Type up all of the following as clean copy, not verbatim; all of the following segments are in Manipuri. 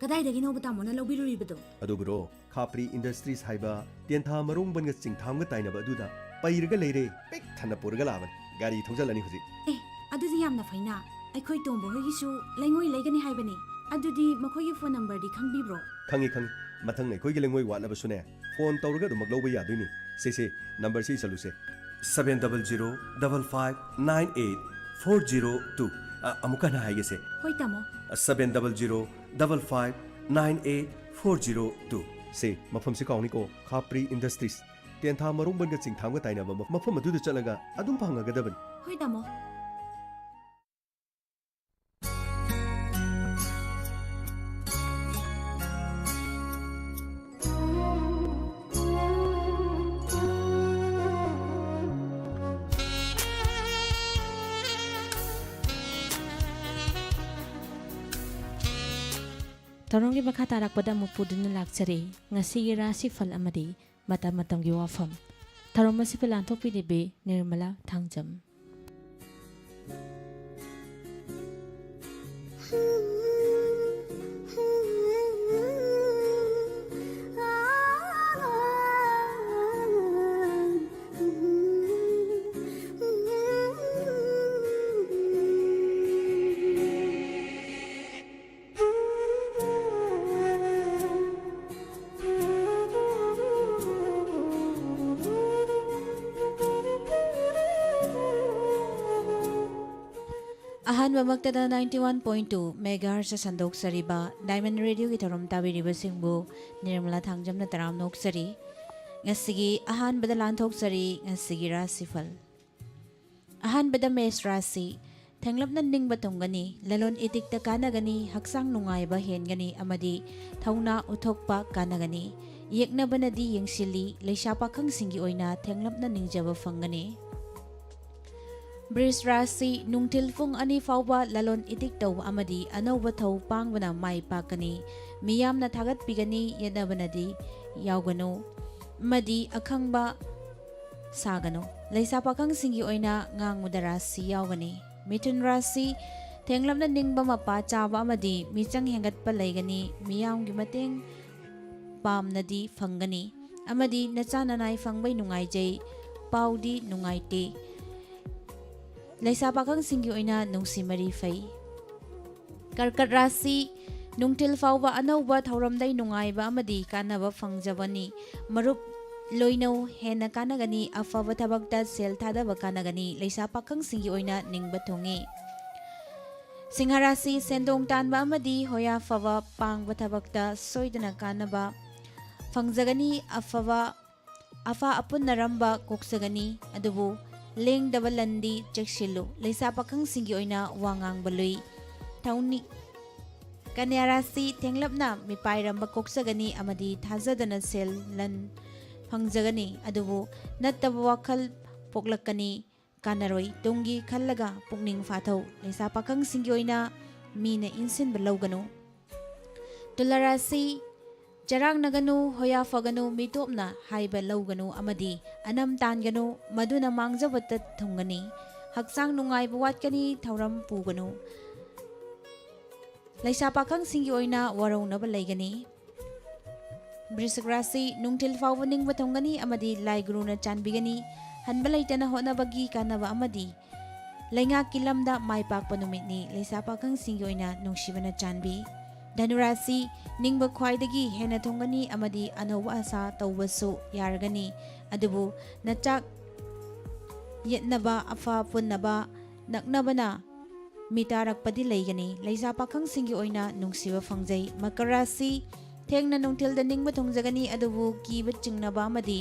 ꯀꯗꯥꯏꯗꯒꯤꯅꯣꯕ ꯇꯥꯃꯣꯅ ꯂꯧꯕꯤꯔꯨꯔꯤꯕꯗꯣ? ꯑꯗꯨꯕꯨꯔꯣ ꯈꯥꯄ꯭ꯔꯤ ꯏꯟꯗꯁꯇ꯭ꯔꯤꯁ ꯍꯥꯏꯕ ꯇꯦꯟꯊꯥ ꯃꯔꯣꯡꯕꯟꯒ ꯆꯤꯡꯊꯥꯝꯒ ꯇꯥꯏꯅꯕ ꯑꯗꯨꯗ ꯄꯩꯔꯒ ꯂꯩꯔꯦ ꯄꯤꯛ ꯊꯟꯅ ꯄꯨꯔꯒ ꯂꯥꯛꯑꯕꯅꯤ ꯒꯥꯔꯤ ꯊꯧꯖꯜꯂꯅꯤ ꯍꯧꯖꯤꯛ ꯑꯗꯨꯗꯤ ꯌꯥꯝꯅ ꯐꯩꯅ ꯑꯩꯈꯣꯏ ꯇꯣꯝꯕ ꯍꯣꯏꯒꯤꯁꯨ ꯂꯩꯉꯣꯏ ꯂꯩꯒꯅꯤ ꯍꯥꯏꯕꯅꯤ ꯑꯗꯨꯗꯤ ꯃꯈꯣꯏꯒꯤ ꯐꯣꯟ ꯅꯝꯕꯔꯗꯤ ꯈꯪꯕꯤꯕ꯭ꯔꯣ? ꯈꯪꯉꯤ ꯃꯊꯪ ꯑꯩꯈꯣꯏꯒꯤ ꯂꯩꯉꯣꯏ ꯋꯥꯠꯂꯕꯁꯨꯅꯦ ꯐꯣꯟ ꯇꯧꯔꯒ ꯑꯗꯨꯃꯛ ꯂꯧꯕ ꯌꯥꯗꯣꯏꯅꯤ ꯁꯦ ꯅꯝꯕꯔꯁꯤ ꯆꯠꯂꯨꯁꯦ 70055984002 ꯑꯃꯨꯛꯀ ꯍꯟꯅ ꯍꯥꯏꯒꯦꯁꯦ ꯍꯣꯏ ꯇꯥꯃꯣ 70055984002 ꯁꯦ ꯃꯐꯝꯁꯤ ꯀꯥꯎꯅꯤꯀꯣ ꯈꯥꯄ꯭ꯔꯤ ꯏꯟꯗꯁꯇ꯭ꯔꯤꯁ ꯇꯦꯟꯊꯥ ꯃꯔꯣꯡꯕꯟꯒ ꯆꯤꯡꯊꯥꯝꯒ ꯇꯥꯏꯅꯕ ꯃꯐꯝ ꯑꯗꯨꯗ ꯆꯠꯂꯒ ꯑꯗꯨꯝ ꯐꯪꯉꯒꯗꯕꯅꯤ ꯍꯣꯏ ꯇꯥꯃꯣ ꯊꯧꯔꯝꯒꯤ ꯃꯈꯥ ꯇꯥꯔꯛꯄꯗ ꯑꯃꯨꯛ ꯄꯨꯗꯨꯅ ꯂꯥꯛꯆꯔꯤ ꯉꯁꯤꯒꯤ ꯔꯥꯁꯤ ꯐꯜ ꯑꯃꯗꯤ ꯃꯇꯝ ꯃꯇꯝꯒꯤ ꯋꯥꯐꯝ ꯊꯧꯔꯝ ꯑꯁꯤꯕꯨ ꯂꯥꯟꯊꯣꯛꯄꯤꯔꯤꯕꯤ ꯅꯤꯔꯃꯂꯥ ꯊꯥꯡꯖꯝ ꯑꯍꯥꯟꯕꯃꯛꯇꯗ 91.2 ꯃꯦꯒꯥꯍꯔꯠꯁ ꯁꯟꯗꯣꯛꯆꯔꯤꯕ ꯗꯥꯏꯃꯟ ꯔꯦꯗꯤꯑꯣꯒꯤ ꯊꯧꯔꯝ ꯇꯥꯕꯤꯔꯤꯕꯁꯤꯡꯕꯨ ꯅꯤꯔꯃꯂꯥ ꯊꯥꯡꯖꯝꯅ ꯇꯔꯥꯝ ꯅꯣꯛꯆꯔꯤ ꯉꯁꯤꯒꯤ ꯑꯍꯥꯟꯕꯗ ꯂꯥꯟꯊꯣꯛꯆꯔꯤ ꯉꯁꯤꯒꯤ ꯔꯥꯁꯤꯐꯜ ꯑꯍꯥꯟꯕꯗ ꯃꯦꯁ ꯔꯥꯁꯤ ꯊꯦꯡꯂꯞꯅ ꯅꯤꯡꯕ ꯊꯨꯡꯒꯅꯤ ꯂꯂꯣꯟ ꯏꯇꯤꯛꯇ ꯀꯥꯟꯅꯒꯅꯤ ꯍꯛꯆꯥꯡ ꯅꯨꯡꯉꯥꯏꯕ ꯍꯦꯟꯒꯅꯤ ꯑꯃꯗꯤ ꯊꯧꯅꯥ ꯎꯠꯊꯣꯛꯄ ꯀꯥꯟꯅꯒꯅꯤ ꯌꯦꯛꯅꯕꯅꯗꯤ ꯌꯦꯡꯁꯤꯜꯂꯤ ꯂꯩꯁꯥ ꯄꯥꯈꯪꯁꯤꯡꯒꯤ ꯑꯣꯏꯅ ꯊꯦꯡꯂꯞꯅ ꯅꯤꯡꯖꯕ ꯐꯪꯒꯅꯤ ꯕ꯭ꯔꯤꯁ ꯔꯥꯁꯤ ꯅꯨꯡꯊꯤꯜ ꯄꯨꯡ 2 ꯐꯥꯎꯕ ꯂꯂꯣꯟ ꯏꯇꯤꯛ ꯇꯧꯕ ꯑꯃꯗꯤ ꯑꯅꯧꯕ ꯊꯧ ꯄꯥꯡꯕꯅ ꯃꯥꯏ ꯄꯥꯛꯀꯅꯤ ꯃꯤꯌꯥꯝꯅ ꯊꯥꯒꯠꯄꯤꯒꯅꯤ ꯌꯦꯠꯅꯕꯅꯗꯤ ꯌꯥꯎꯒꯅꯨ ꯑꯃꯗꯤ ꯑꯈꯪꯕ ꯁꯥꯒꯅꯨ ꯂꯩꯁꯥ ꯄꯥꯈꯪꯁꯤꯡꯒꯤ ꯑꯣꯏꯅ ꯉꯥꯡꯕꯗ ꯔꯥꯁꯤ ꯌꯥꯎꯒꯅꯤ ꯃꯤꯊꯨꯟ ꯔꯥꯁꯤ ꯊꯦꯡꯂꯞꯅ ꯅꯤꯡꯕ ꯃꯄꯥ ꯆꯥꯕ ꯑꯃꯗꯤ ꯃꯤꯆꯪ ꯍꯦꯟꯒꯠꯄ ꯂꯩꯒꯅꯤ ꯃꯤꯌꯥꯝꯒꯤ ꯃꯇꯦꯡ ꯄꯥꯝꯅꯗꯤ ꯐꯪꯒꯅꯤ ꯑꯃꯗꯤ ꯅꯆꯥ ꯅꯅꯥꯏ ꯐꯪꯕꯩ ꯅꯨꯡꯉꯥꯏꯖꯩ ꯄꯥꯎꯗꯤ ꯅꯨꯡꯉꯥꯏꯇꯦ ꯂꯩꯁꯥ ꯄꯥꯈꯪꯁꯤꯡꯒꯤ ꯑꯣꯏꯅ ꯅꯨꯡꯁꯤ ꯃꯔꯤ ꯐꯩ ꯀꯔꯀꯠ ꯔꯥꯁꯤ ꯅꯨꯡꯊꯤꯜ ꯐꯥꯎꯕ ꯑꯅꯧꯕ ꯊꯧꯔꯝꯗꯩ ꯅꯨꯡꯉꯥꯏꯕ ꯑꯃꯗꯤ ꯀꯥꯟꯅꯕ ꯐꯪꯖꯕꯅꯤ ꯃꯔꯨꯞ ꯂꯣꯏꯅꯧ ꯍꯦꯟꯅ ꯀꯥꯟꯅꯒꯅꯤ ꯑꯐꯕ ꯊꯕꯛꯇ ꯁꯦꯜ ꯊꯥꯗꯕ ꯀꯥꯟꯅꯒꯅꯤ ꯂꯩꯁꯥ ꯄꯥꯈꯪꯁꯤꯡꯒꯤ ꯑꯣꯏꯅ ꯅꯤꯡꯕ ꯊꯨꯡꯏ ꯁꯤꯡꯍ ꯔꯥꯁꯤ ꯁꯦꯟꯗꯣꯡ ꯇꯥꯟꯕ ꯑꯃꯗꯤ ꯍꯣꯌꯥ ꯐꯕ ꯄꯥꯡꯕ ꯊꯕꯛꯇ ꯁꯣꯏꯗꯅ ꯀꯥꯟꯅꯕ ꯐꯪꯖꯒꯅꯤ ꯑꯐ ꯑꯄꯨꯟꯅꯔꯝꯕ ꯀꯣꯛꯆꯒꯅꯤ ꯑꯗꯨꯕꯨ ꯂꯦꯡꯗꯕ ꯂꯟꯗꯤ ꯆꯦꯛꯁꯤꯜꯂꯨ ꯂꯩꯁꯥ ꯄꯥꯈꯪꯁꯤꯡꯒꯤ ꯑꯣꯏꯅ ꯋꯥ ꯉꯥꯡꯕ ꯂꯨꯏ ꯊꯧꯅꯤ ꯀꯟꯌꯥ ꯔꯥꯁꯤ ꯊꯦꯡꯂꯞꯅ ꯃꯤꯄꯥꯏꯔꯝꯕ ꯀꯣꯛꯆꯒꯅꯤ ꯑꯃꯗꯤ ꯊꯥꯖꯗꯅ ꯁꯦꯜ ꯂꯟ ꯐꯪꯖꯒꯅꯤ ꯑꯗꯨꯕꯨ ꯅꯠꯇꯕ ꯋꯥꯈꯜ ꯄꯣꯛꯂꯛꯀꯅꯤ ꯀꯥꯟꯅꯔꯣꯏ ꯇꯨꯡꯒꯤ ꯈꯜꯂꯒ ꯄꯨꯛꯅꯤꯡ ꯐꯥꯊꯧ ꯂꯩꯁꯥ ꯄꯥꯈꯪꯁꯤꯡꯒꯤ ꯑꯣꯏꯅ ꯃꯤꯅ ꯏꯟꯁꯤꯟꯕ ꯂꯧꯒꯅꯨ ꯇꯨꯂꯥ ꯔꯥꯁꯤ ꯆꯔꯥꯡꯅꯒꯅꯨ ꯍꯣꯌꯥ ꯐꯒꯅꯨ ꯃꯤꯇꯣꯞꯅ ꯍꯥꯏꯕ ꯂꯧꯒꯅꯨ ꯑꯃꯗꯤ ꯑꯅꯝ ꯇꯥꯟꯒꯅꯨ ꯃꯗꯨꯅ ꯃꯥꯡꯖꯕꯇ ꯊꯨꯡꯒꯅꯤ ꯍꯛꯆꯥꯡ ꯅꯨꯡꯉꯥꯏꯕ ꯋꯥꯠꯀꯅꯤ ꯊꯧꯔꯝ ꯄꯨꯒꯅꯨ ꯂꯩꯁꯥ ꯄꯥꯈꯪꯁꯤꯡꯒꯤ ꯑꯣꯏꯅ ꯋꯥꯔꯧꯅꯕ ꯂꯩꯒꯅꯤ ꯕ꯭ꯔꯤꯁꯤꯛ ꯔꯥꯁꯤ ꯅꯨꯡꯊꯤꯜ ꯐꯥꯎꯕ ꯅꯤꯡꯕ ꯊꯨꯡꯒꯅꯤ ꯑꯃꯗꯤ ꯂꯥꯏ ꯒꯨꯔꯨꯅ ꯆꯥꯟꯕꯤꯒꯅꯤ ꯍꯟꯕ ꯂꯩꯇꯅ ꯍꯣꯠꯅꯕꯒꯤ ꯀꯥꯟꯅꯕ ꯑꯃꯗꯤ ꯂꯩꯉꯥꯛꯀꯤ ꯂꯝꯗ ꯃꯥꯏ ꯄꯥꯛꯄ ꯅꯨꯃꯤꯠꯅꯤ ꯂꯩꯁꯥ ꯄꯥꯈꯪꯁꯤꯡꯒꯤ ꯑꯣꯏꯅ ꯅꯨꯡꯁꯤꯕꯅ ꯆꯥꯟꯕꯤ ꯙꯅꯨꯔꯥꯁꯤ ꯅꯤꯡꯕ ꯈ꯭ꯋꯥꯏꯗꯒꯤ ꯍꯦꯟꯅ ꯊꯨꯡꯒꯅꯤ ꯑꯃꯗꯤ ꯑꯅꯧꯕ ꯑꯁꯥ ꯇꯧꯕꯁꯨ ꯌꯥꯔꯒꯅꯤ ꯑꯗꯨꯕꯨ ꯅꯆꯥꯛ ꯌꯦꯠꯅꯕ ꯑꯐ ꯄꯨꯟꯅꯕ ꯅꯛꯅꯕꯅ ꯃꯤꯇꯥꯔꯛꯄꯗꯤ ꯂꯩꯒꯅꯤ ꯂꯩꯁꯥ ꯄꯥꯈꯪꯁꯤꯡꯒꯤ ꯑꯣꯏꯅ ꯅꯨꯡꯁꯤꯕ ꯐꯪꯖꯩ ꯃꯀꯔ ꯔꯥꯁꯤ ꯊꯦꯡꯅ ꯅꯨꯡꯊꯤꯜꯗ ꯅꯤꯡꯕ ꯊꯨꯡꯖꯒꯅꯤ ꯑꯗꯨꯕꯨ ꯀꯤꯕ ꯆꯤꯡꯅꯕ ꯑꯃꯗꯤ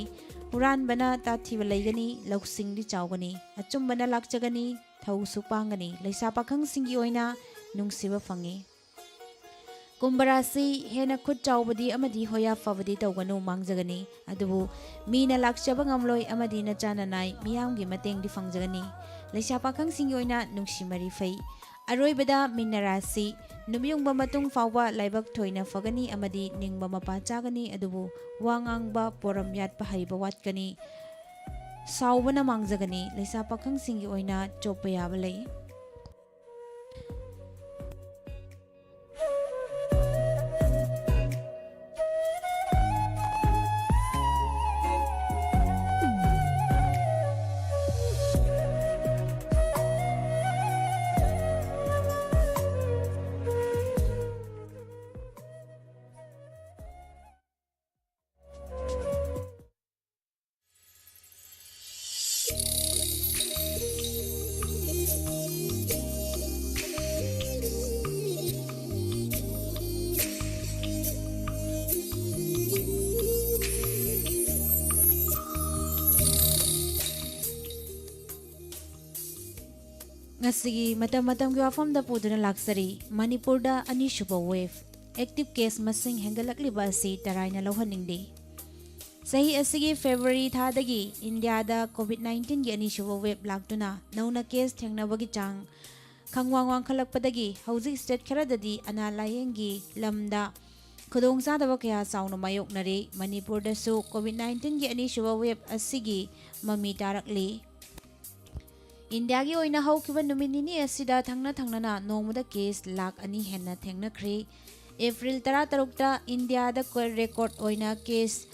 ꯍꯨꯔꯥꯟꯕꯅ ꯇꯥꯊꯤꯕ ꯂꯩꯒꯅꯤ ꯂꯧꯁꯤꯡꯗꯤ ꯆꯥꯎꯒꯅꯤ ꯑꯆꯨꯝꯕꯅ ꯂꯥꯛꯆꯒꯅꯤ ꯊꯧꯁꯨ ꯄꯥꯡꯒꯅꯤ ꯂꯩꯁꯥ ꯄꯥꯈꯪꯁꯤꯡꯒꯤ ꯑꯣꯏꯅ ꯅꯨꯡꯁꯤꯕ ꯐꯪꯏ ꯀꯨꯝꯚ ꯔꯥꯁꯤ ꯍꯦꯟꯅ ꯈꯨꯠ ꯆꯥꯎꯕꯗꯤ ꯑꯃꯗꯤ ꯍꯣꯌꯥ ꯐꯕꯗꯤ ꯇꯧꯒꯅꯨ ꯃꯥꯡꯖꯒꯅꯤ ꯑꯗꯨꯕꯨ ꯃꯤꯅ ꯂꯥꯛꯆꯕ ꯉꯝꯂꯣꯏ ꯑꯃꯗꯤ ꯅꯆꯥ ꯅꯅꯥꯏ ꯃꯤꯌꯥꯝꯒꯤ ꯃꯇꯦꯡꯗꯤ ꯐꯪꯖꯒꯅꯤ ꯂꯩꯁꯥ ꯄꯥꯈꯪꯁꯤꯡꯒꯤ ꯑꯣꯏꯅ ꯅꯨꯡꯁꯤ ꯃꯔꯤ ꯐꯩ ꯑꯔꯣꯏꯕꯗ ꯃꯤꯟꯅ ꯔꯥꯁꯤ ꯅꯨꯃꯤꯠꯌꯨꯡꯕ ꯃꯇꯨꯡ ꯐꯥꯎꯕ ꯂꯥꯏꯕꯛ ꯊꯣꯏꯅ ꯐꯒꯅꯤ ꯑꯃꯗꯤ ꯅꯤꯡꯕ ꯃꯄꯥ ꯆꯥꯒꯅꯤ ꯑꯗꯨꯕꯨ ꯋꯥ ꯉꯥꯡꯕ ꯄꯣꯔꯝ ꯌꯥꯠꯄ ꯍꯩꯕ ꯋꯥꯠꯀꯅꯤ ꯁꯥꯎꯕꯅ ꯃꯥꯡꯖꯒꯅꯤ ꯂꯩꯁꯥ ꯄꯥꯈꯪꯁꯤꯡꯒꯤ ꯑꯣꯏꯅ ꯆꯣꯞꯄ ꯌꯥꯕ ꯂꯩ Ngasigi matam-matamgi wafamda puduna laksari Manipurda anisuba wave active case masing hengalakliba asi taraina lohhaningde. Sahi asigi February thadagi India da COVID-19 gi anisuba wave laktuna nauna case thengnabagi chang khangwangwang khalakpadagi hauji state kharadadi ana layengi lamda khudong sadaba kaya sauna mayoknare Manipurda su COVID-19 gi anisuba wave asigi mami tarakli. India gi oina haukiba numinini asida thangna nongmada case lakh ani henna thengnakhri. April 13 India da record oina case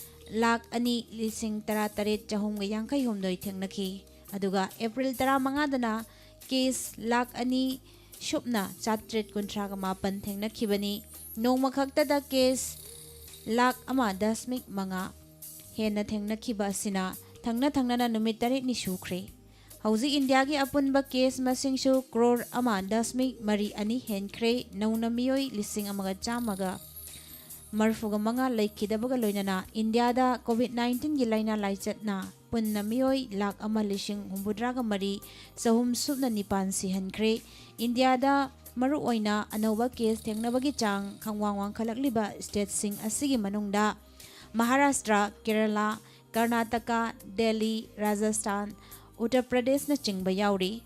lakh ani lising 13,950 thengnakhi. Aduga April 15 dana case lakh ani shupna 738 thengnakhibani. Nongma khakta da case lakh ama dasmik manga henna thengnakhiba asina thangna na numit tarik ni sukhri. Hauzi India gi apunba case masingsu crore ama dasmik mari ani henkre nauna miyoi lising amaga chamaga marfuga manga laikidabaga loinana India da COVID-19 gi laina laichatna punna miyoi lakh ama lising humbudraga mari sahum subna nipan si henkre. India da maru oina anoba case thengnabagi chang khangwangwang khalakliba state sing asigi manungda Maharashtra, Kerala, Karnataka, Delhi, Rajasthan, Uttar Pradesh na chingba yauri.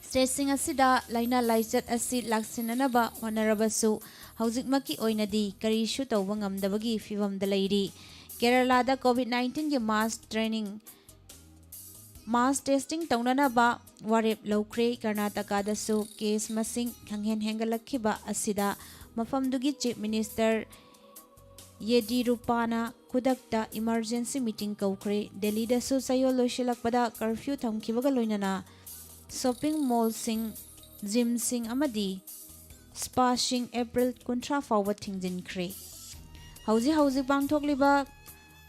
State sing asida laina laichat asi laksinanaba honarabasu haujikmaki oinadi karishu tawba ngamdabagi fivamda leiri. Kerala da COVID-19 gi mass testing taunanaba warep lokre. Karnataka da su case masing hanghen hengalakhiba asida mafamdugi chief minister Yediyurapana kudakta emergency meeting kaukre. Delhi da su sayo loishilakpada curfew thamkibaga loinana shopping mall sing gym sing amadi spa sing April 13 fawba thingjinkre. Hauji pangthokliba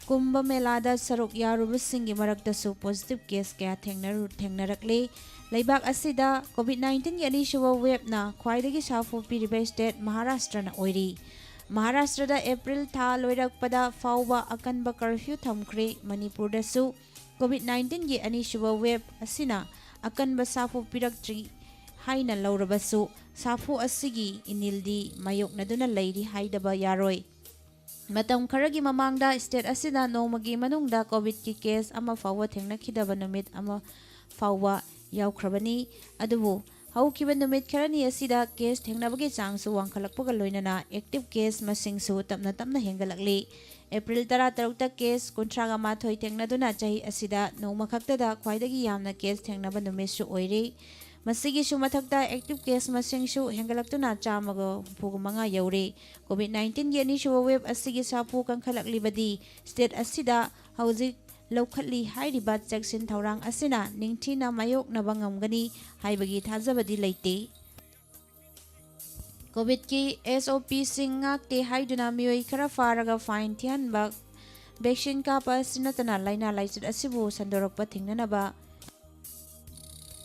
Kumbh Mela da saruk yarubasingi marakta su positive case kaya thengnarakle. Laibak asida COVID-19 gi anisuba wave na khwaidagi safu piriba state Maharashtra na oiri. Maharashtra da April tha loirakpada fawba akanba curfew thamkre. Manipur da su COVID-19 gi anisuba wave asina akanba safu piraktri haina laurabasu safu asigi inildi mayoknaduna leiri haidaba yaroi. Matam kharagi mamangda state asida nongmagi manungda covid ki case ama fawwa thengnakhidaba numit ama fawwa yaukhrabani. Adubu haukiba numit kharani asida case thengnabagi changsu wangkhalakpaga loinana active case masingsu tapna hengalakli. April 13 ta case 38 thengnaduna chahi asida nongma khaktada khwaidagi yamna case thengnaba numitsu oiri. Masigi sumathakta active case masingsu hengalaktuna chamaga phugmanga yauri. COVID-19 gi anisuba wave asigi sapu kankhalakli state asida hauji lokhatli hairiba cheksin thaurang asina ningthina mayok nabangamgani haibagi thajabadi leite. COVID ki SOP singakte haiduna miyoi khara faraga fine thianba vaccine kapa sinatana laina laichat asibu sandorakpa thingnanaba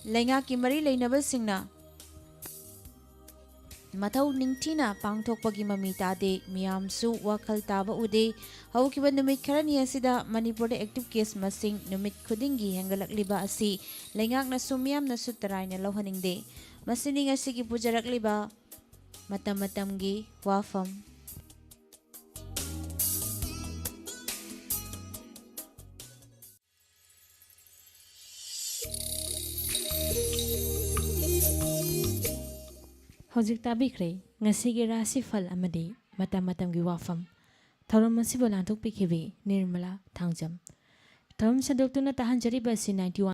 Lenga ki mari leinaba singna mathau ningthina pangthokpagi mami tade miyamsu wakhal taba ude. Haukiba numit kharani asida Manipur active case masing numit khudingi hengalakliba asi lengakna sumyamna sutaraina lohhaningde. Masini ngasigi pujarakliba matam-matamgi WAPHAM. Hojik tabikre ngasigi RASHI PHAL amadi matam-matamgi WAPHAM thorom asibo lanthok pikhibi Nirmala Thangjam thorom sadoktuna tahanjariba si 91